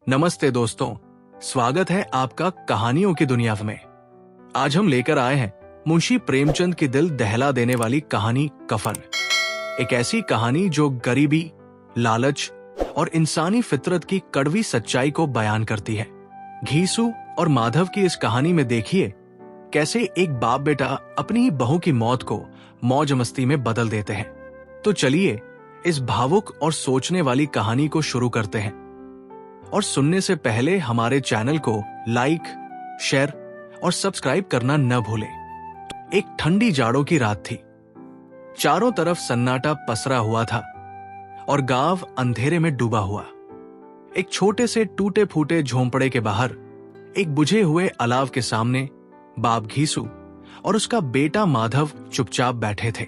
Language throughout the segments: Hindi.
नमस्ते दोस्तों, स्वागत है आपका कहानियों की दुनिया में। आज हम लेकर आए हैं मुंशी प्रेमचंद की दिल दहला देने वाली कहानी कफन। एक ऐसी कहानी जो गरीबी, लालच और इंसानी फितरत की कड़वी सच्चाई को बयान करती है। घीसू और माधव की इस कहानी में देखिए कैसे एक बाप बेटा अपनी ही बहू की मौत को मौज मस्ती में बदल देते हैं। तो चलिए इस भावुक और सोचने वाली कहानी को शुरू करते हैं। और सुनने से पहले हमारे चैनल को लाइक, शेयर और सब्सक्राइब करना न भूलें। एक ठंडी जाड़ों की रात थी। चारों तरफ सन्नाटा पसरा हुआ था और गांव अंधेरे में डूबा हुआ। एक छोटे से टूटे फूटे झोंपड़े के बाहर एक बुझे हुए अलाव के सामने बाप घीसू और उसका बेटा माधव चुपचाप बैठे थे।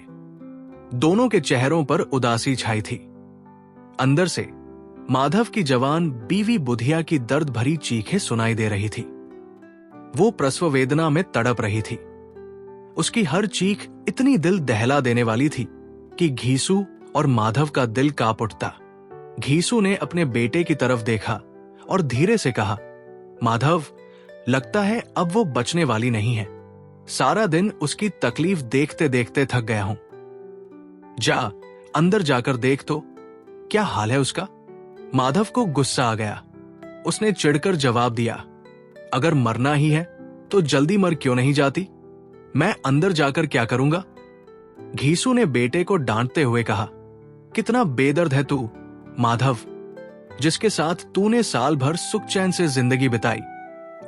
दोनों के चेहरों पर उदासी छाई थी। अंदर से माधव की जवान बीवी बुधिया की दर्द भरी चीखें सुनाई दे रही थी। वो प्रसव वेदना में तड़प रही थी। उसकी हर चीख इतनी दिल दहला देने वाली थी कि घीसू और माधव का दिल कांप उठता। घीसू ने अपने बेटे की तरफ देखा और धीरे से कहा, माधव, लगता है अब वो बचने वाली नहीं है। सारा दिन उसकी तकलीफ देखते देखते थक गया हूं। जा, अंदर जाकर देख तो क्या हाल है उसका। माधव को गुस्सा आ गया। उसने चिढ़कर जवाब दिया, अगर मरना ही है तो जल्दी मर क्यों नहीं जाती? मैं अंदर जाकर क्या करूंगा? घीसू ने बेटे को डांटते हुए कहा, कितना बेदर्द है तू माधव, जिसके साथ तूने साल भर सुख चैन से जिंदगी बिताई।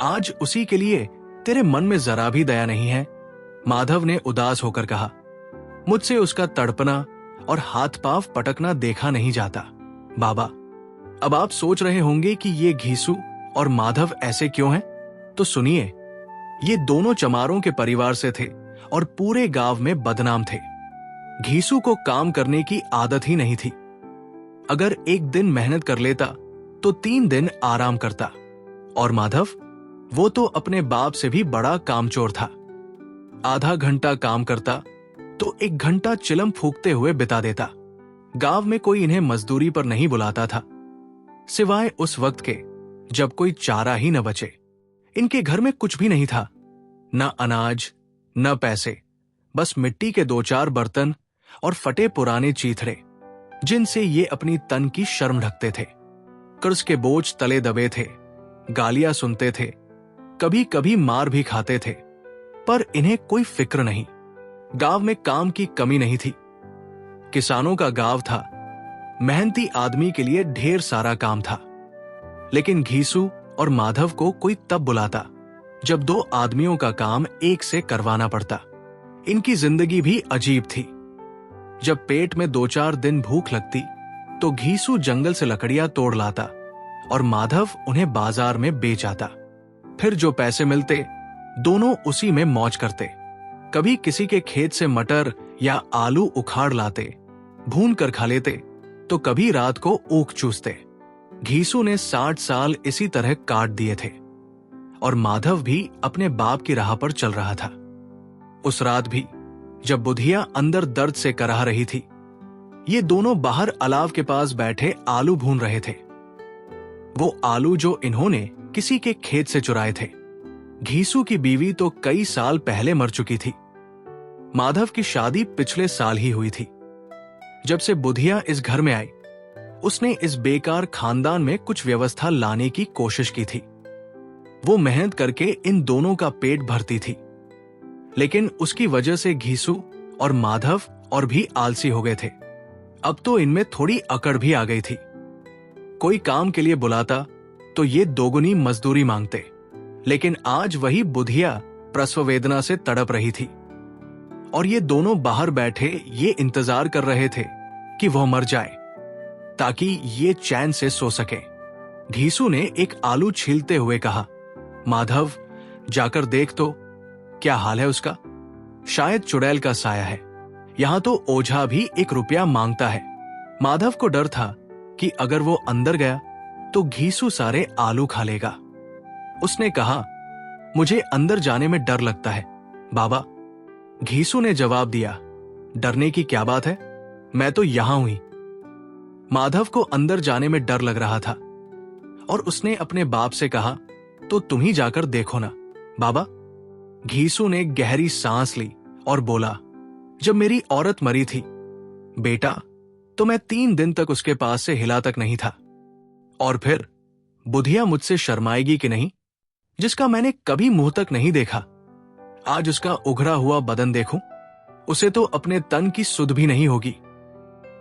आज उसी के लिए तेरे मन में जरा भी दया नहीं है। माधव ने उदास होकर कहा, मुझसे उसका तड़पना और हाथ पांव पटकना देखा नहीं जाता। बाबा, अब आप सोच रहे होंगे कि ये घीसू और माधव ऐसे क्यों हैं? तो सुनिए, ये दोनों चमारों के परिवार से थे और पूरे गांव में बदनाम थे। घीसू को काम करने की आदत ही नहीं थी। अगर एक दिन मेहनत कर लेता तो 3 दिन आराम करता। और माधव, वो तो अपने बाप से भी बड़ा कामचोर था। आधा घंटा काम करता तो 1 घंटा चिलम फूंकते हुए बिता देता। गांव में कोई इन्हें मजदूरी पर नहीं बुलाता था, सिवाय उस वक्त के जब कोई चारा ही न बचे। इनके घर में कुछ भी नहीं था, न अनाज न पैसे, बस मिट्टी के 2-4 बर्तन और फटे पुराने चीथड़े, जिनसे ये अपनी तन की शर्म ढकते थे। कर्ज के बोझ तले दबे थे, गालियां सुनते थे, कभी कभी मार भी खाते थे, पर इन्हें कोई फिक्र नहीं। गांव में काम की कमी नहीं थी। किसानों का गांव था, मेहनती आदमी के लिए ढेर सारा काम था। लेकिन घीसू और माधव को कोई तब बुलाता जब 2 आदमियों का काम एक से करवाना पड़ता। इनकी जिंदगी भी अजीब थी। जब पेट में 2-4 दिन भूख लगती तो घीसू जंगल से लकड़ियां तोड़ लाता और माधव उन्हें बाजार में बेच आता। फिर जो पैसे मिलते दोनों उसी में मौज करते। कभी किसी के खेत से मटर या आलू उखाड़ लाते, भून कर खा लेते, तो कभी रात को ऊख चूसते। घीसू ने 60 साल इसी तरह काट दिए थे और माधव भी अपने बाप की राह पर चल रहा था। उस रात भी जब बुधिया अंदर दर्द से कराह रही थी, ये दोनों बाहर अलाव के पास बैठे आलू भून रहे थे। वो आलू जो इन्होंने किसी के खेत से चुराए थे। घीसू की बीवी तो कई साल पहले मर चुकी थी। माधव की शादी पिछले साल ही हुई थी। जब से बुधिया इस घर में आई, उसने इस बेकार खानदान में कुछ व्यवस्था लाने की कोशिश की थी। वो मेहनत करके इन दोनों का पेट भरती थी, लेकिन उसकी वजह से घीसू और माधव और भी आलसी हो गए थे। अब तो इनमें थोड़ी अकड़ भी आ गई थी। कोई काम के लिए बुलाता तो ये दोगुनी मजदूरी मांगते। लेकिन आज वही बुधिया प्रसव वेदना से तड़प रही थी और ये दोनों बाहर बैठे ये इंतजार कर रहे थे कि वह मर जाए ताकि ये चैन से सो सके। घीसू ने एक आलू छीलते हुए कहा, माधव, जाकर देख तो क्या हाल है उसका। शायद चुड़ैल का साया है। यहां तो ओझा भी 1 रुपया मांगता है। माधव को डर था कि अगर वो अंदर गया तो घीसू सारे आलू खा लेगा। उसने कहा, मुझे अंदर जाने में डर लगता है बाबा। घीसू ने जवाब दिया, डरने की क्या बात है, मैं तो यहां हुई। माधव को अंदर जाने में डर लग रहा था और उसने अपने बाप से कहा, तो तुम ही जाकर देखो ना। बाबा, घीसू ने गहरी सांस ली और बोला, जब मेरी औरत मरी थी बेटा, तो मैं 3 दिन तक उसके पास से हिला तक नहीं था। और फिर बुधिया मुझसे शर्माएगी कि नहीं, जिसका मैंने कभी मुंह तक नहीं देखा। आज उसका उघड़ा हुआ बदन देखूं, उसे तो अपने तन की सुध भी नहीं होगी।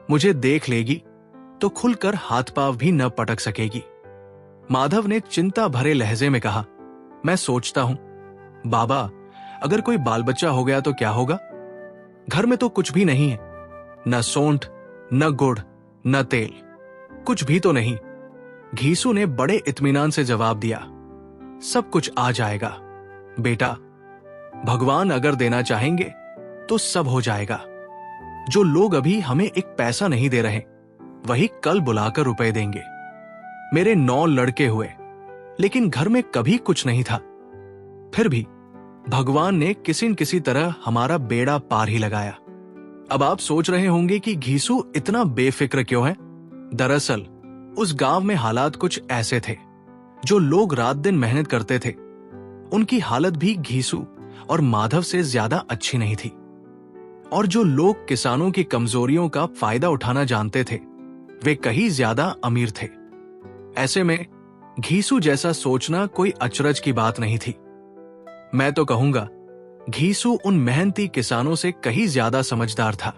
मुझे देख लेगी तो खुलकर हाथ पांव भी न पटक सकेगी। माधव ने चिंता भरे लहजे में कहा, मैं सोचता हूं बाबा, अगर कोई बाल बच्चा हो गया तो क्या होगा? घर में तो कुछ भी नहीं है, न सौंठ, न गुड़, न तेल, कुछ भी तो नहीं। घीसू ने बड़े इत्मीनान से जवाब दिया, सब कुछ आ जाएगा बेटा, भगवान अगर देना चाहेंगे तो सब हो जाएगा। जो लोग अभी हमें एक पैसा नहीं दे रहे, वही कल बुलाकर रुपए देंगे। मेरे 9 लड़के हुए, लेकिन घर में कभी कुछ नहीं था। फिर भी भगवान ने किसी न किसी तरह हमारा बेड़ा पार ही लगाया। अब आप सोच रहे होंगे कि घीसू इतना बेफिक्र क्यों है? दरअसल उस गांव में हालात कुछ ऐसे थे। जो लोग रात दिन मेहनत करते थे, उनकी हालत भी घीसू और माधव से ज्यादा अच्छी नहीं थी। और जो लोग किसानों की कमजोरियों का फायदा उठाना जानते थे, वे कहीं ज्यादा अमीर थे। ऐसे में घीसू जैसा सोचना कोई अचरज की बात नहीं थी। मैं तो कहूंगा, घीसू उन मेहनती किसानों से कहीं ज्यादा समझदार था।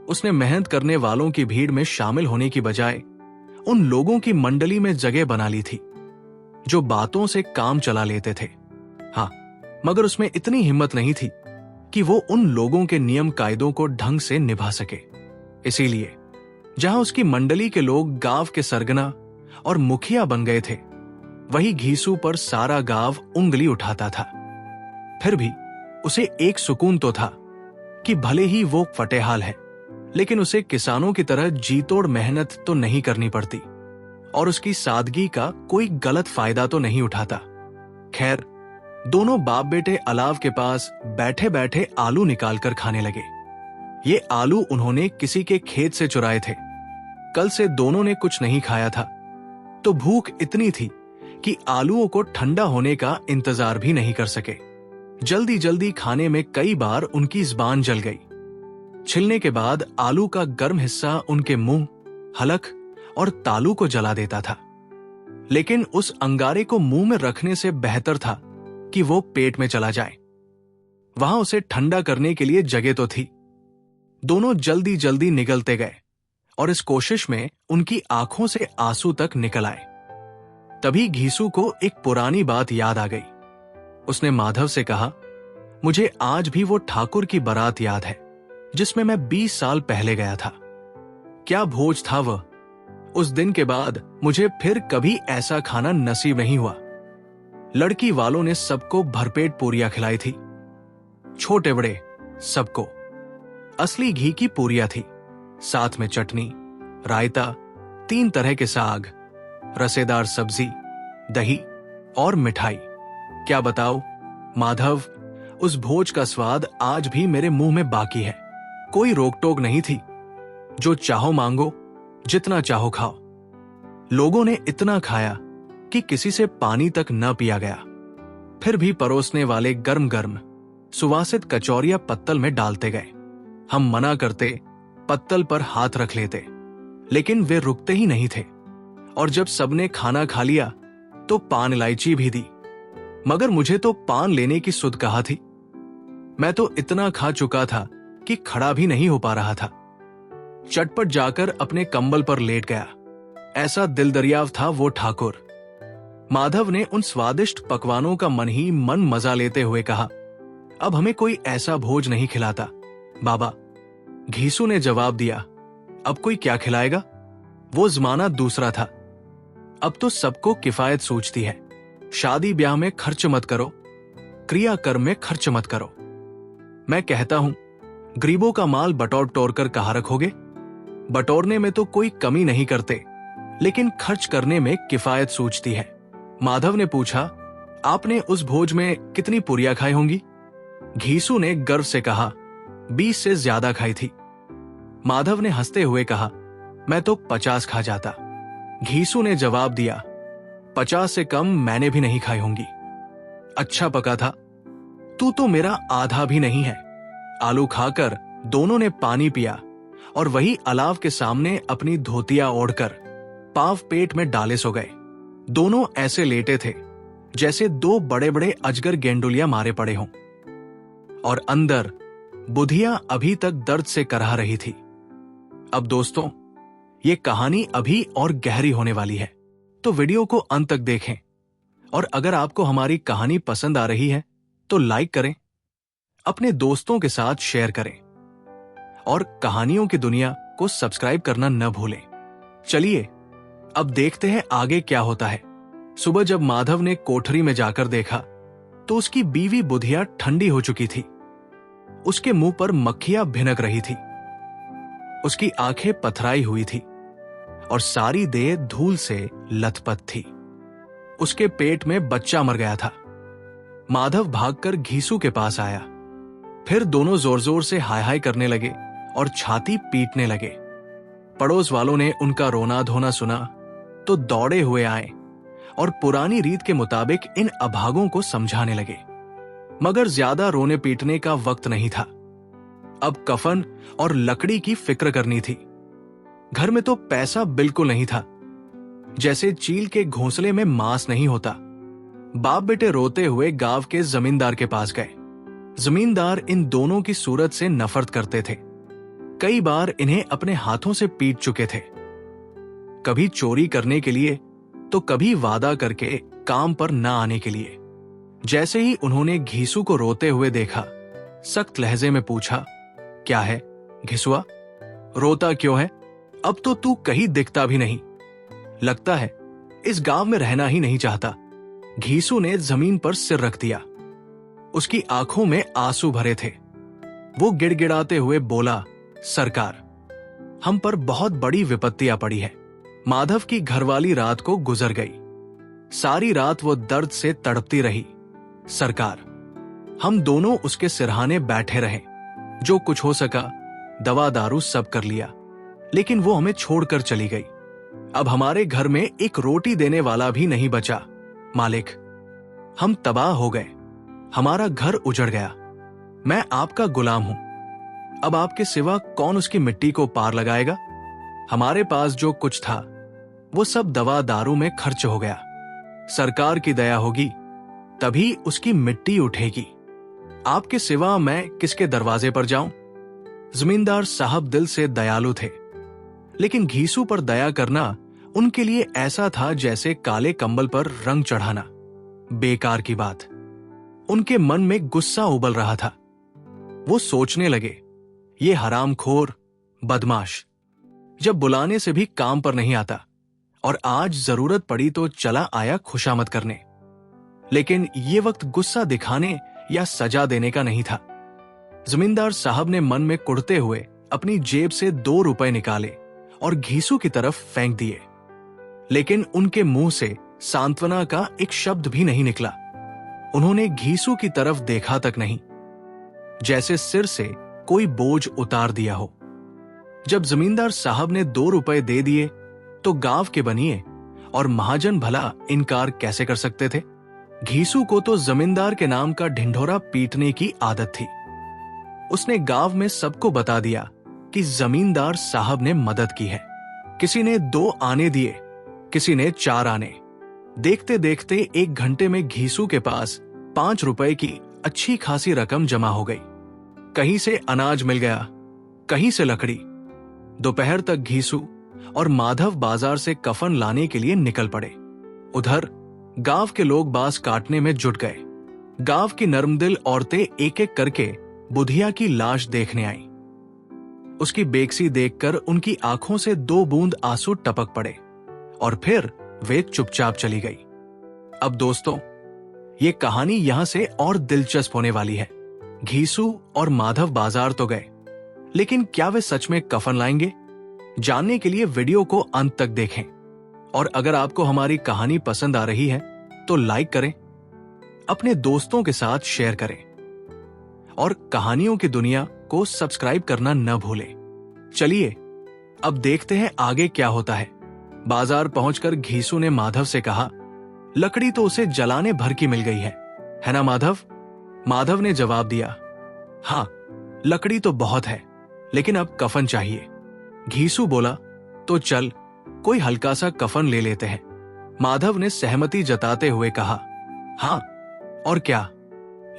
उसने मेहनत करने वालों की भीड़ में शामिल होने की बजाय उन लोगों की मंडली में जगह बना ली थी जो बातों से काम चला लेते थे। हाँ, मगर उसमें इतनी हिम्मत नहीं थी कि वो उन लोगों के नियम कायदों को ढंग से निभा सके। इसीलिए जहां उसकी मंडली के लोग गांव के सरगना और मुखिया बन गए थे, वही घीसू पर सारा गांव उंगली उठाता था। फिर भी उसे एक सुकून तो था कि भले ही वो फटेहाल है, लेकिन उसे किसानों की तरह जीतोड़ मेहनत तो नहीं करनी पड़ती और उसकी सादगी का कोई गलत फायदा तो नहीं उठाता। खैर, दोनों बाप बेटे अलाव के पास बैठे बैठे आलू निकालकर खाने लगे। ये आलू उन्होंने किसी के खेत से चुराए थे। कल से दोनों ने कुछ नहीं खाया था, तो भूख इतनी थी कि आलूओं को ठंडा होने का इंतजार भी नहीं कर सके। जल्दी जल्दी खाने में कई बार उनकी जुबान जल गई। छिलने के बाद आलू का गर्म हिस्सा उनके मुंह, हलक और तालू को जला देता था। लेकिन उस अंगारे को मुंह में रखने से बेहतर था कि वो पेट में चला जाए। वहां उसे ठंडा करने के लिए जगह तो थी। दोनों जल्दी जल्दी निगलते गए और इस कोशिश में उनकी आंखों से आंसू तक निकल आए। तभी घीसू को एक पुरानी बात याद आ गई। उसने माधव से कहा, मुझे आज भी वो ठाकुर की बारात याद है जिसमें मैं 20 साल पहले गया था। क्या भोज था वह! उस दिन के बाद मुझे फिर कभी ऐसा खाना नसीब नहीं हुआ। लड़की वालों ने सबको भरपेट पूरियां खिलाई थी, छोटे बड़े सबको। असली घी की पूरियां थी, साथ में चटनी, रायता, 3 तरह के साग, रसेदार सब्जी, दही और मिठाई। क्या बताओ माधव, उस भोज का स्वाद आज भी मेरे मुंह में बाकी है। कोई रोक टोक नहीं थी, जो चाहो मांगो, जितना चाहो खाओ। लोगों ने इतना खाया कि किसी से पानी तक न पिया गया। फिर भी परोसने वाले गर्म गर्म सुवासित कचौरियां पत्तल में डालते गए। हम मना करते, पत्तल पर हाथ रख लेते, लेकिन वे रुकते ही नहीं थे। और जब सबने खाना खा लिया तो पान इलायची भी दी, मगर मुझे तो पान लेने की सुध कहा थी। मैं तो इतना खा चुका था कि खड़ा भी नहीं हो पा रहा था। चटपट जाकर अपने कंबल पर लेट गया। ऐसा दिलदरियाव था वो ठाकुर। माधव ने उन स्वादिष्ट पकवानों का मन ही मन मजा लेते हुए कहा, अब हमें कोई ऐसा भोज नहीं खिलाता बाबा। घीसू ने जवाब दिया, अब कोई क्या खिलाएगा? वो जमाना दूसरा था। अब तो सबको किफायत सूझती है। शादी ब्याह में खर्च मत करो, क्रियाकर्म में खर्च मत करो। मैं कहता हूं, गरीबों का माल बटोर टोर कर कहां रखोगे? बटोरने में तो कोई कमी नहीं करते, लेकिन खर्च करने में किफायत सूझती है। माधव ने पूछा, आपने उस भोज में कितनी पुरियां खाई होंगी? घीसू ने गर्व से कहा, 20 से ज्यादा खाई थी। माधव ने हंसते हुए कहा, मैं तो 50 खा जाता। घीसू ने जवाब दिया, 50 से कम मैंने भी नहीं खाई होंगी। अच्छा पका था। तू तो मेरा आधा भी नहीं है। आलू खाकर दोनों ने पानी पिया और वही अलाव के सामने अपनी धोतियां ओढ़कर पाव पेट में डाले सो गए। दोनों ऐसे लेटे थे जैसे दो बड़े बड़े अजगर गेंडुलिया मारे पड़े हों, और अंदर बुधिया अभी तक दर्द से कराह रही थी। अब दोस्तों, ये कहानी अभी और गहरी होने वाली है, तो वीडियो को अंत तक देखें। और अगर आपको हमारी कहानी पसंद आ रही है तो लाइक करें, अपने दोस्तों के साथ शेयर करें और कहानियों की दुनिया को सब्सक्राइब करना न भूलें। चलिए अब देखते हैं आगे क्या होता है। सुबह जब माधव ने कोठरी में जाकर देखा तो उसकी बीवी बुधिया ठंडी हो चुकी थी। उसके मुंह पर मक्खियां भिनक रही थी, उसकी आंखें पथराई हुई थी और सारी देह धूल से लथपथ थी। उसके पेट में बच्चा मर गया था। माधव भागकर घीसू के पास आया। फिर दोनों जोर जोर से हाय हाय करने लगे और छाती पीटने लगे। पड़ोस वालों ने उनका रोना धोना सुना तो दौड़े हुए आए और पुरानी रीत के मुताबिक इन अभागों को समझाने लगे। मगर ज्यादा रोने पीटने का वक्त नहीं था। अब कफन और लकड़ी की फिक्र करनी थी। घर में तो पैसा बिल्कुल नहीं था। जैसे चील के घोंसले में मांस नहीं होता। बाप बेटे रोते हुए गांव के जमींदार के पास गए। जमींदार इन दोनों की सूरत से नफरत करते थे। कई बार इन्हें अपने हाथों से पीट चुके थे, कभी चोरी करने के लिए तो कभी वादा करके काम पर न आने के लिए। जैसे ही उन्होंने घीसू को रोते हुए देखा, सख्त लहजे में पूछा, क्या है घिसुआ, रोता क्यों है? अब तो तू कहीं दिखता भी नहीं, लगता है इस गांव में रहना ही नहीं चाहता। घीसू ने जमीन पर सिर रख दिया। उसकी आंखों में आंसू भरे थे। वो गिड़गिड़ाते हुए बोला, सरकार, हम पर बहुत बड़ी विपत्तियां पड़ी है। माधव की घरवाली रात को गुजर गई। सारी रात वो दर्द से तड़पती रही। सरकार, हम दोनों उसके सिरहाने बैठे रहे। जो कुछ हो सका दवा दारू सब कर लिया, लेकिन वो हमें छोड़कर चली गई। अब हमारे घर में एक रोटी देने वाला भी नहीं बचा। मालिक, हम तबाह हो गए। हमारा घर उजड़ गया। मैं आपका गुलाम हूं। अब आपके सिवा कौन उसकी मिट्टी को पार लगाएगा? हमारे पास जो कुछ था वो सब दवा दारू में खर्च हो गया। सरकार की दया होगी तभी उसकी मिट्टी उठेगी। आपके सिवा मैं किसके दरवाजे पर जाऊं? जमींदार साहब दिल से दयालु थे, लेकिन घीसू पर दया करना उनके लिए ऐसा था जैसे काले कंबल पर रंग चढ़ाना। बेकार की बात। उनके मन में गुस्सा उबल रहा था। वो सोचने लगे, ये हरामखोर बदमाश जब बुलाने से भी काम पर नहीं आता, और आज जरूरत पड़ी तो चला आया खुशामद करने। लेकिन ये वक्त गुस्सा दिखाने या सजा देने का नहीं था। जमींदार साहब ने मन में कुढ़ते हुए अपनी जेब से 2 रुपए निकाले और घीसू की तरफ फेंक दिए। लेकिन उनके मुंह से सांत्वना का एक शब्द भी नहीं निकला। उन्होंने घीसू की तरफ देखा तक नहीं, जैसे सिर से कोई बोझ उतार दिया हो। जब जमींदार साहब ने 2 रुपए दे दिए तो गांव के बनिए और महाजन भला इनकार कैसे कर सकते थे? घीसू को तो जमींदार के नाम का ढिंढोरा पीटने की आदत थी। उसने गांव में सबको बता दिया कि जमींदार साहब ने मदद की है। किसी ने 2 आने दिए, किसी ने 4 आने। देखते देखते 1 घंटे में घीसू के पास 5 रुपए की अच्छी खासी रकम जमा हो गई। कहीं से अनाज मिल गया, कहीं से लकड़ी। दोपहर तक घीसू और माधव बाजार से कफन लाने के लिए निकल पड़े। उधर गांव के लोग बांस काटने में जुट गए। गांव की नर्मदिल औरतें एक एक करके बुधिया की लाश देखने आईं। उसकी बेकसी देखकर उनकी आंखों से 2 बूंद आंसू टपक पड़े और फिर वे चुपचाप चली गई। अब दोस्तों, ये कहानी यहां से और दिलचस्प होने वाली है। घीसू और माधव बाजार तो गए, लेकिन क्या वे सच में कफन लाएंगे? जानने के लिए वीडियो को अंत तक देखें। और अगर आपको हमारी कहानी पसंद आ रही है तो लाइक करें, अपने दोस्तों के साथ शेयर करें और कहानियों की दुनिया को सब्सक्राइब करना न भूलें। चलिए अब देखते हैं आगे क्या होता है। बाजार पहुंचकर घीसू ने माधव से कहा, लकड़ी तो उसे जलाने भर की मिल गई है ना माधव? माधव ने जवाब दिया, हाँ, लकड़ी तो बहुत है, लेकिन अब कफन चाहिए। घीसू बोला, तो चल कोई हल्का सा कफन ले लेते हैं। माधव ने सहमति जताते हुए कहा, हाँ, और क्या,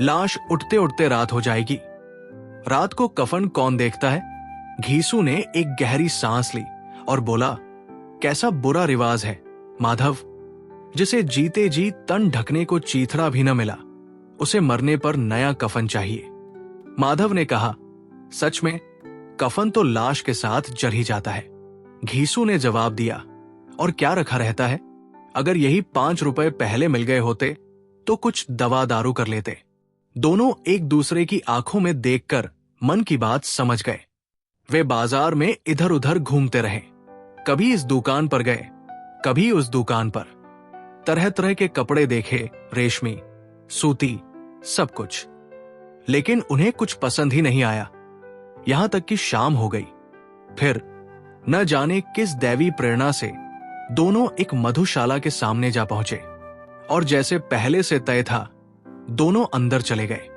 लाश उठते उठते रात हो जाएगी। रात को कफन कौन देखता है? घीसू ने एक गहरी सांस ली और बोला, कैसा बुरा रिवाज है माधव, जिसे जीते जी तन ढकने को चीथड़ा भी न मिला, उसे मरने पर नया कफन चाहिए। माधव ने कहा, सच में कफन तो लाश के साथ जल ही जाता है। घीसू ने जवाब दिया, और क्या रखा रहता है? अगर यही 5 रुपए पहले मिल गए होते तो कुछ दवा दारू कर लेते। दोनों एक दूसरे की आंखों में देखकर मन की बात समझ गए। वे बाजार में इधर उधर घूमते रहे, कभी इस दुकान पर गए, कभी उस दुकान पर। तरह तरह के कपड़े देखे, रेशमी, सूती, सब कुछ, लेकिन उन्हें कुछ पसंद ही नहीं आया। यहां तक कि शाम हो गई। फिर न जाने किस दैवी प्रेरणा से दोनों एक मधुशाला के सामने जा पहुंचे, और जैसे पहले से तय था, दोनों अंदर चले गए।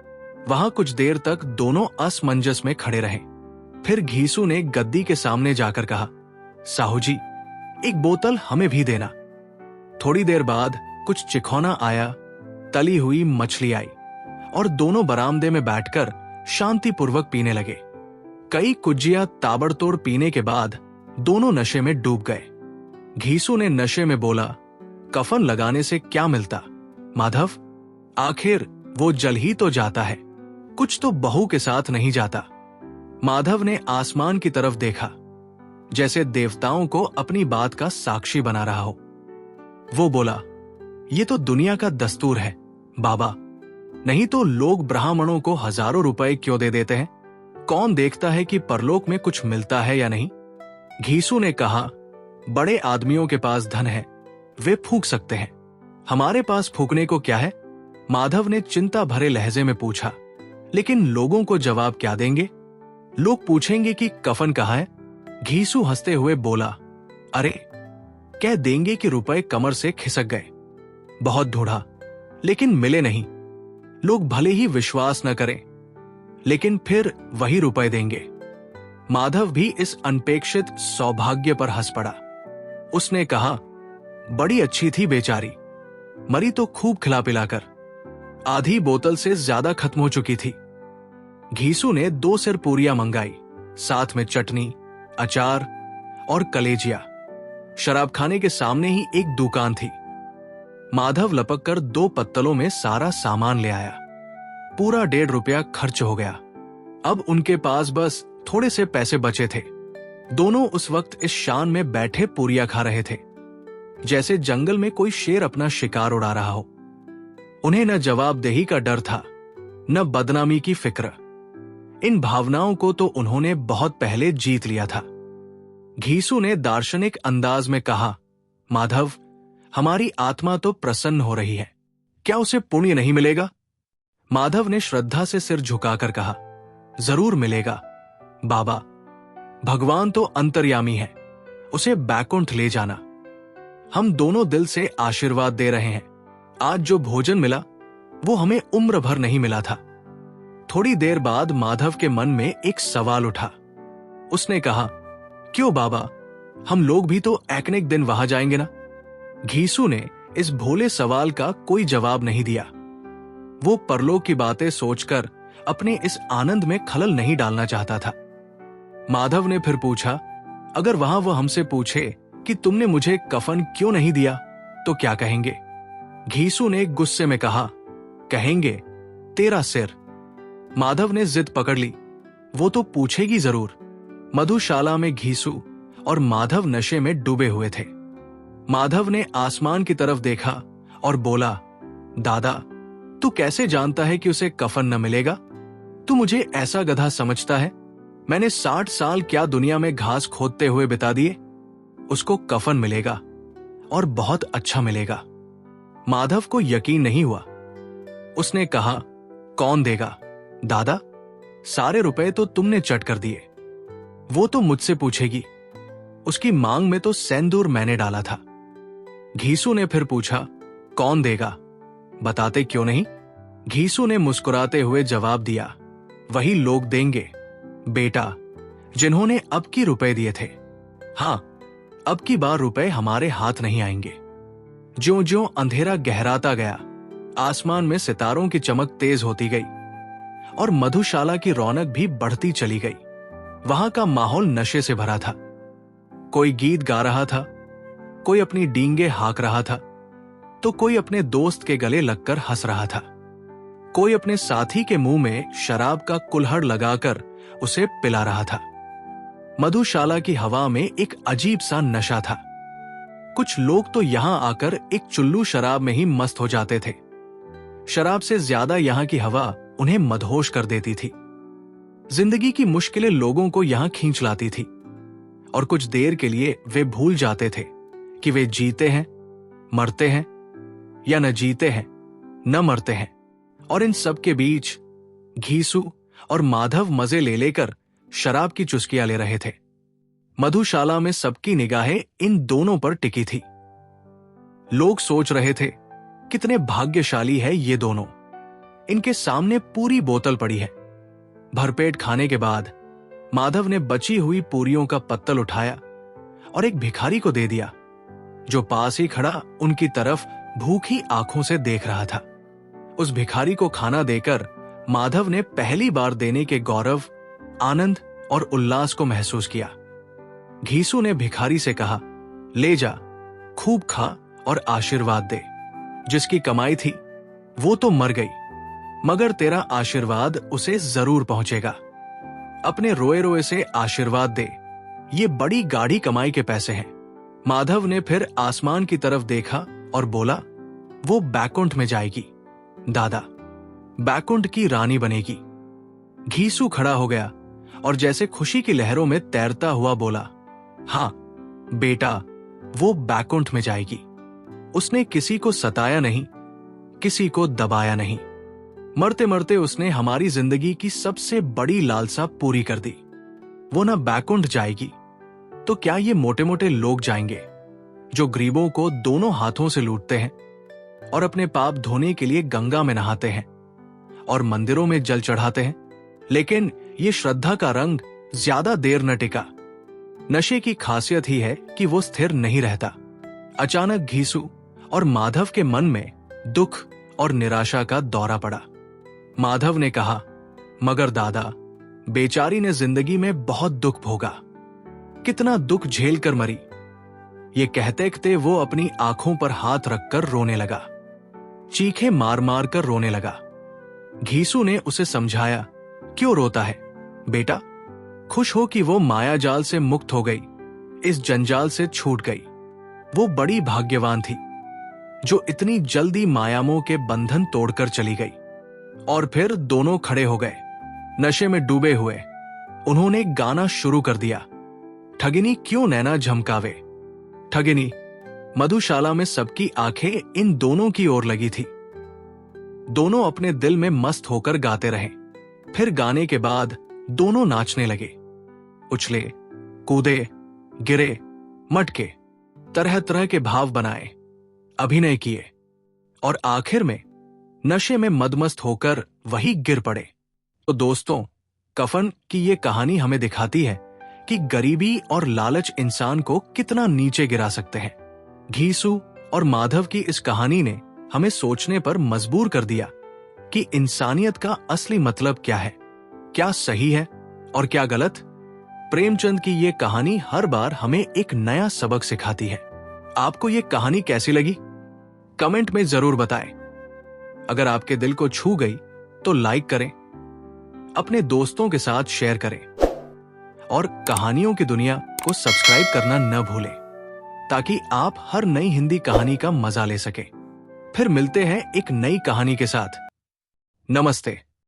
वहां कुछ देर तक दोनों असमंजस में खड़े रहे। फिर घीसू ने गद्दी के सामने जाकर कहा, साहू जी, एक बोतल हमें भी देना। थोड़ी देर बाद कुछ चिखौना आया, तली हुई मछली आई, और दोनों बरामदे में बैठकर शांतिपूर्वक पीने लगे। कई कुज्जियां ताबड़तोड़ पीने के बाद दोनों नशे में डूब गए। घीसू ने नशे में बोला, कफन लगाने से क्या मिलता माधव? आखिर वो जल ही तो जाता है, कुछ तो बहू के साथ नहीं जाता। माधव ने आसमान की तरफ देखा, जैसे देवताओं को अपनी बात का साक्षी बना रहा हो। वो बोला, ये तो दुनिया का दस्तूर है बाबा, नहीं तो लोग ब्राह्मणों को हजारों रुपए क्यों दे देते हैं? कौन देखता है कि परलोक में कुछ मिलता है या नहीं? घीसू ने कहा, बड़े आदमियों के पास धन है, वे फूंक सकते हैं, हमारे पास फूंकने को क्या है? माधव ने चिंता भरे लहजे में पूछा, लेकिन लोगों को जवाब क्या देंगे? लोग पूछेंगे कि कफन कहाँ है? घीसू हंसते हुए बोला, अरे, कह देंगे कि रुपए कमर से खिसक गए, बहुत ढूंढा लेकिन मिले नहीं। लोग भले ही विश्वास न करें, लेकिन फिर वही रुपए देंगे। माधव भी इस अनपेक्षित सौभाग्य पर हंस पड़ा। उसने कहा, बड़ी अच्छी थी बेचारी, मरी तो खूब खिला पिलाकर, आधी बोतल से ज्यादा खत्म हो चुकी थी। घीसू ने 2 सिर पूरियां मंगाई, साथ में चटनी, अचार और कलेजिया। शराब खाने के सामने ही एक दुकान थी। माधव लपक कर 2 पत्तलों में सारा सामान ले आया। पूरा 1.5 रुपया खर्च हो गया। अब उनके पास बस थोड़े से पैसे बचे थे। दोनों उस वक्त इस शान में बैठे पूरियां खा रहे थे, जैसे जंगल में कोई शेर अपना शिकार उड़ा रहा हो। उन्हें न जवाबदेही का डर था, न बदनामी की फिक्र। इन भावनाओं को तो उन्होंने बहुत पहले जीत लिया था। घीसू ने दार्शनिक अंदाज में कहा, माधव, हमारी आत्मा तो प्रसन्न हो रही है, क्या उसे पुण्य नहीं मिलेगा? माधव ने श्रद्धा से सिर झुकाकर कहा, जरूर मिलेगा बाबा, भगवान तो अंतर्यामी है, उसे बैकुंठ ले जाना। हम दोनों दिल से आशीर्वाद दे रहे हैं। आज जो भोजन मिला वो हमें उम्र भर नहीं मिला था। थोड़ी देर बाद माधव के मन में एक सवाल उठा। उसने कहा, क्यों बाबा, हम लोग भी तो एक न एक दिन वहां जाएंगे ना? घीसू ने इस भोले सवाल का कोई जवाब नहीं दिया। वो परलोक की बातें सोचकर अपने इस आनंद में खलल नहीं डालना चाहता था। माधव ने फिर पूछा, अगर वहां वो हमसे पूछे कि तुमने मुझे कफन क्यों नहीं दिया तो क्या कहेंगे? घीसू ने गुस्से में कहा, कहेंगे तेरा सिर। माधव ने जिद पकड़ ली, वो तो पूछेगी जरूर। मधुशाला में घीसू और माधव नशे में डूबे हुए थे। माधव ने आसमान की तरफ देखा और बोला, दादा, तू कैसे जानता है कि उसे कफन न मिलेगा? तू मुझे ऐसा गधा समझता है? मैंने 60 साल क्या दुनिया में घास खोदते हुए बिता दिए। उसको कफन मिलेगा और बहुत अच्छा मिलेगा। माधव को यकीन नहीं हुआ। उसने कहा, कौन देगा दादा? सारे रुपए तो तुमने चट कर दिए। वो तो मुझसे पूछेगी। उसकी मांग में तो सेंदूर मैंने डाला था। घीसू ने फिर पूछा, कौन देगा? बताते क्यों नहीं? घीसू ने मुस्कुराते हुए जवाब दिया, वही लोग देंगे बेटा, जिन्होंने अब की रुपए दिए थे। हाँ, अब की बार रुपए हमारे हाथ नहीं आएंगे। ज्यों-ज्यों अंधेरा गहराता गया, आसमान में सितारों की चमक तेज होती गई और मधुशाला की रौनक भी बढ़ती चली गई। वहां का माहौल नशे से भरा था। कोई गीत गा रहा था, कोई अपनी डींगे हाँक रहा था, तो कोई अपने दोस्त के गले लगकर हंस रहा था। कोई अपने साथी के मुंह में शराब का कुल्हड़ लगाकर उसे पिला रहा था। मधुशाला की हवा में एक अजीब सा नशा था। कुछ लोग तो यहां आकर एक चुल्लू शराब में ही मस्त हो जाते थे। शराब से ज्यादा यहां की हवा उन्हें मदहोश कर देती थी। जिंदगी की मुश्किलें लोगों को यहां खींच लाती थी और कुछ देर के लिए वे भूल जाते थे कि वे जीते हैं, मरते हैं या न जीते हैं, न मरते हैं। और इन सब के बीच घीसू और माधव मजे ले लेकर शराब की चुस्कियां ले रहे थे। मधुशाला में सबकी निगाहें इन दोनों पर टिकी थी। लोग सोच रहे थे, कितने भाग्यशाली है ये दोनों, इनके सामने पूरी बोतल पड़ी है। भरपेट खाने के बाद माधव ने बची हुई पूरियों का पत्तल उठाया और एक भिखारी को दे दिया, जो पास ही खड़ा उनकी तरफ भूखी आंखों से देख रहा था। उस भिखारी को खाना देकर माधव ने पहली बार देने के गौरव, आनंद और उल्लास को महसूस किया। घीसू ने भिखारी से कहा, ले जा, खूब खा और आशीर्वाद दे। जिसकी कमाई थी वो तो मर गई, मगर तेरा आशीर्वाद उसे जरूर पहुंचेगा। अपने रोए रोए से आशीर्वाद दे, ये बड़ी गाढ़ी कमाई के पैसे हैं। माधव ने फिर आसमान की तरफ देखा और बोला, वो बैकुंठ में जाएगी दादा, बैकुंठ की रानी बनेगी। घीसू खड़ा हो गया और जैसे खुशी की लहरों में तैरता हुआ बोला, हां बेटा, वो बैकुंठ में जाएगी। उसने किसी को सताया नहीं, किसी को दबाया नहीं। मरते मरते उसने हमारी जिंदगी की सबसे बड़ी लालसा पूरी कर दी। वो ना बैकुंठ जाएगी तो क्या ये मोटे मोटे लोग जाएंगे जो गरीबों को दोनों हाथों से लूटते हैं और अपने पाप धोने के लिए गंगा में नहाते हैं और मंदिरों में जल चढ़ाते हैं। लेकिन ये श्रद्धा का रंग ज्यादा देर न टिका। नशे की खासियत ही है कि वो स्थिर नहीं रहता। अचानक घीसू और माधव के मन में दुख और निराशा का दौरा पड़ा। माधव ने कहा, मगर दादा, बेचारी ने जिंदगी में बहुत दुख भोगा, कितना दुख झेल कर मरी। ये कहते कहते वो अपनी आंखों पर हाथ रखकर रोने लगा, चीखें मार मार कर रोने लगा। घीसू ने उसे समझाया, क्यों रोता है बेटा, खुश हो कि वो माया जाल से मुक्त हो गई, इस जंजाल से छूट गई। वो बड़ी भाग्यवान थी जो इतनी जल्दी मायामों के बंधन तोड़कर चली गई। और फिर दोनों खड़े हो गए, नशे में डूबे हुए। उन्होंने गाना शुरू कर दिया, ठगिनी क्यों नैना झमकावे, ठगिनी। मधुशाला में सबकी आंखें इन दोनों की ओर लगी थी। दोनों अपने दिल में मस्त होकर गाते रहे। फिर गाने के बाद दोनों नाचने लगे, उछले, कूदे, गिरे, मटके, तरह तरह के भाव बनाए, अभिनय किए और आखिर में नशे में मदमस्त होकर वही गिर पड़े। तो दोस्तों, कफन की ये कहानी हमें दिखाती है कि गरीबी और लालच इंसान को कितना नीचे गिरा सकते हैं। घीसू और माधव की इस कहानी ने हमें सोचने पर मजबूर कर दिया कि इंसानियत का असली मतलब क्या है, क्या सही है और क्या गलत। प्रेमचंद की ये कहानी हर बार हमें एक नया सबक सिखाती है। आपको ये कहानी कैसी लगी? कमेंट में जरूर बताएं। अगर आपके दिल को छू गई तो लाइक करें, अपने दोस्तों के साथ शेयर करें और कहानियों की दुनिया को सब्सक्राइब करना न भूलें, ताकि आप हर नई हिंदी कहानी का मजा ले सकें। फिर मिलते हैं एक नई कहानी के साथ। नमस्ते।